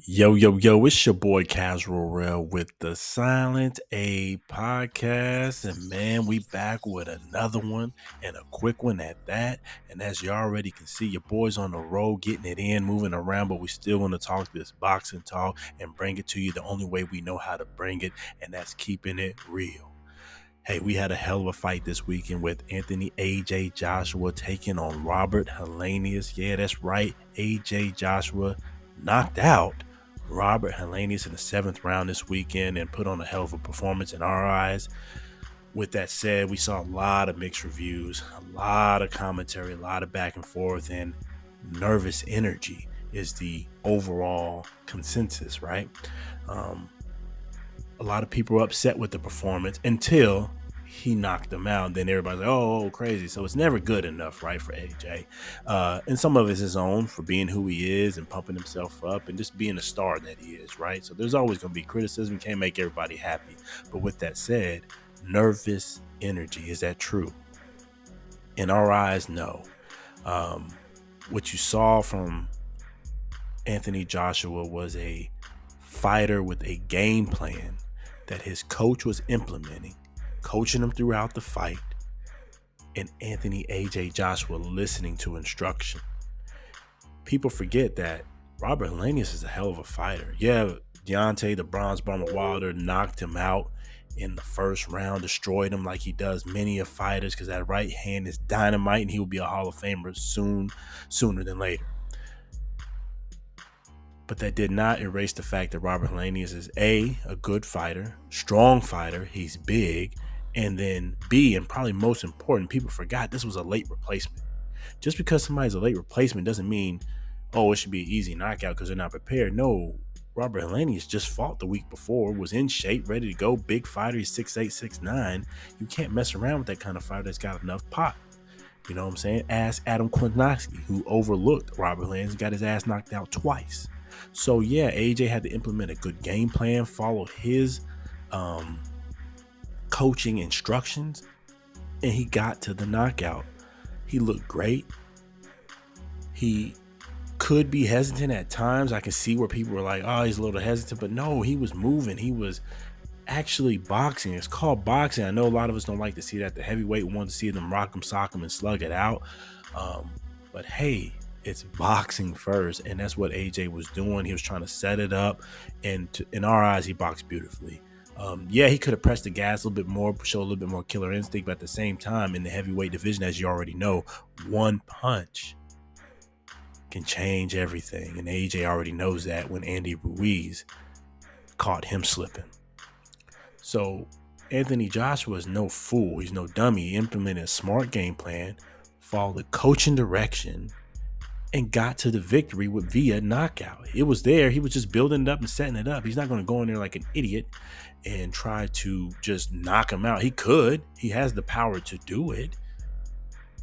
Yo, yo, yo, it's your boy Casual Rail with the Silent A podcast. And man, we back with another one and a quick one at that. And as you already can see, your boy's on the road, getting it in, moving around, but we still want to talk this boxing talk and bring it to you the only way we know how to bring it, and that's keeping it real. Hey, we had a hell of a fight this weekend with Anthony AJ Joshua taking on Robert Helenius. Yeah, that's right. AJ Joshua knocked out Robert Helenius in the 7th round this weekend and put on a hell of a performance in our eyes. With that said, we saw a lot of mixed reviews, a lot of commentary, a lot of back and forth, and nervous energy is the overall consensus, right? A lot of people were upset with the performance until he knocked them out. And then everybody's like, oh, crazy. So it's never good enough, right, for AJ. And some of it's his own for being who he is and pumping himself up and just being the star that he is, right? So there's always going to be criticism. Can't make everybody happy. But with that said, nervous energy, is that true? In our eyes, no. What you saw from Anthony Joshua was a fighter with a game plan that his coach was implementing, coaching him throughout the fight, and Anthony AJ Joshua listening to instruction. People forget that Robert Helenius is a hell of a fighter. Yeah, Deontay, the Bronze Bomber Wilder, knocked him out in the first round, destroyed him like he does many of fighters, because that right hand is dynamite and he will be a Hall of Famer sooner than later. But that did not erase the fact that Robert Helenius is a good fighter, strong fighter. He's big. And then B, and probably most important, people forgot this was a late replacement. Just because somebody's a late replacement doesn't mean, oh, it should be an easy knockout because they're not prepared. No, Robert Helenius just fought the week before, was in shape, ready to go. Big fighter. He's 6'8", 6'9". You can't mess around with that kind of fighter that's got enough pop. You know what I'm saying? Ask Adam Kwasniewski, who overlooked Robert Helenius, got his ass knocked out twice. So yeah, AJ had to implement a good game plan, follow his coaching instructions, and he got to the knockout. He looked great. He could be hesitant at times. I can see where people were like, oh, he's a little hesitant, but no, he was moving. He was actually boxing. It's called boxing. I know a lot of us don't like to see that. The heavyweight want to see them rock him, sock him, and slug it out. But hey, it's boxing first, and that's what AJ was doing. He was trying to set it up, and in our eyes, he boxed beautifully. Yeah, he could have pressed the gas a little bit more, show a little bit more killer instinct, but at the same time, in the heavyweight division, as you already know, one punch can change everything, and AJ already knows that when Andy Ruiz caught him slipping. So Anthony Joshua is no fool. He's no dummy. He implemented a smart game plan, followed the coaching direction, and got to the victory via knockout. It was there. He was just building it up and setting it up. He's not going to go in there like an idiot and try to just knock him out. He could. He has the power to do it.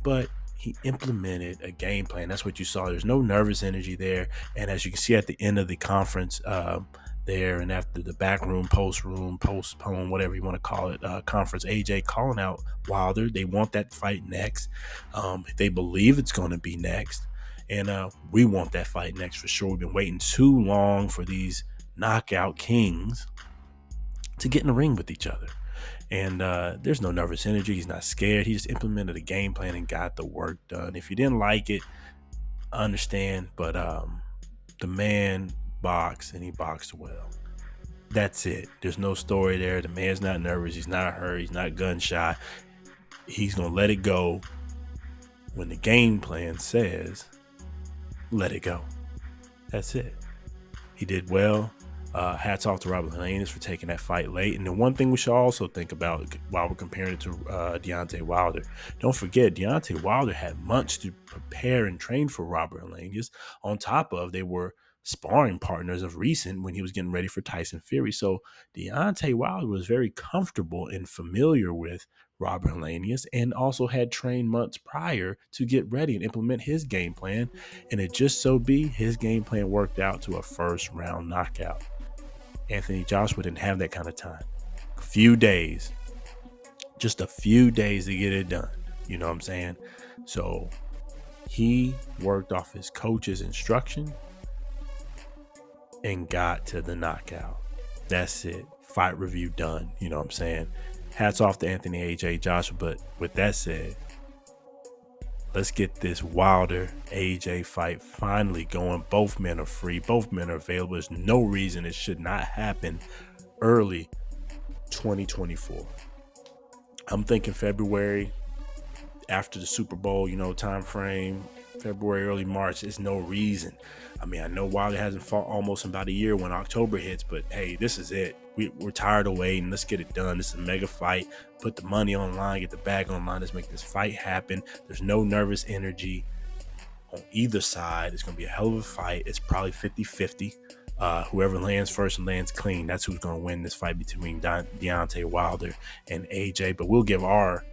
But he implemented a game plan. That's what you saw. There's no nervous energy there. And as you can see at the end of the conference there, and after the backroom, postpone, whatever you want to call it, conference, AJ calling out Wilder. They want that fight next. They believe it's going to be next. And we want that fight next for sure. We've been waiting too long for these knockout kings to get in the ring with each other. And there's no nervous energy. He's not scared. He just implemented a game plan and got the work done. If you didn't like it, I understand. But the man boxed, and he boxed well. That's it. There's no story there. The man's not nervous. He's not hurt. He's not gun shy. He's going to let it go when the game plan says let it go. That's it. He did well. Hats off to Robert Helenius for taking that fight late. And the one thing we should also think about while we're comparing it to Deontay Wilder, don't forget Deontay Wilder had months to prepare and train for Robert Helenius. On top of, they were sparring partners of recent when he was getting ready for Tyson Fury. So Deontay Wilder was very comfortable and familiar with Robert Helenius, and also had trained months prior to get ready and implement his game plan. And it just so be his game plan worked out to a first round knockout. Anthony Joshua didn't have that kind of time. Just a few days to get it done. You know what I'm saying? So he worked off his coach's instruction, and got to the knockout. That's it. Fight review done. You know what I'm saying? Hats off to Anthony AJ Joshua. But with that said, let's get this Wilder AJ fight finally going. Both men are free. Both men are available. There's no reason it should not happen early 2024. I'm thinking February after the Super Bowl, time frame. February, early March. There's no reason. I mean, I know Wilder hasn't fought almost in about a year when October hits, but hey, this is it. We're tired of waiting. Let's get it done. This is a mega fight. Put the money online, get the bag online. Let's make this fight happen. There's no nervous energy on either side. It's going to be a hell of a fight. It's probably 50-50. Whoever lands first and lands clean, that's who's going to win this fight between Deontay Wilder and AJ. But we'll give our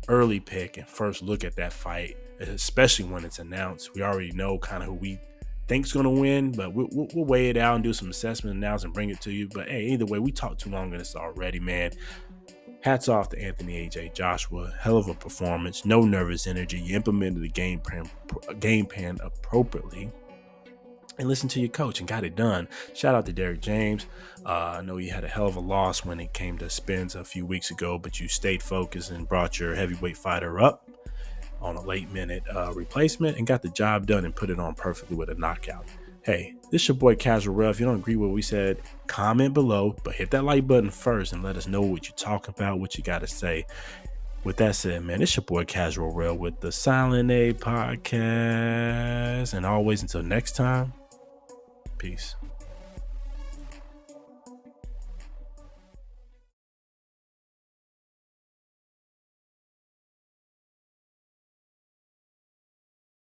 early pick and first look at that fight, especially when it's announced. We already know kind of who we think's going to win, but we'll weigh it out and do some assessment analysis and bring it to you. But hey, either way, we talked too long on this already, man. Hats off to Anthony AJ Joshua. Hell of a performance. No nervous energy. You implemented the game plan appropriately and listen to your coach and got it done. Shout out to Derek James. I know you had a hell of a loss when it came to Spence a few weeks ago, but you stayed focused and brought your heavyweight fighter up on a late minute replacement and got the job done and put it on perfectly with a knockout. Hey, this your boy Casual Rev. If you don't agree with what we said, comment below, but hit that like button first and let us know what you're talking about, what you got to say. With that said, man, it's your boy Casual Rev with the Silent A podcast. And always until next time, peace.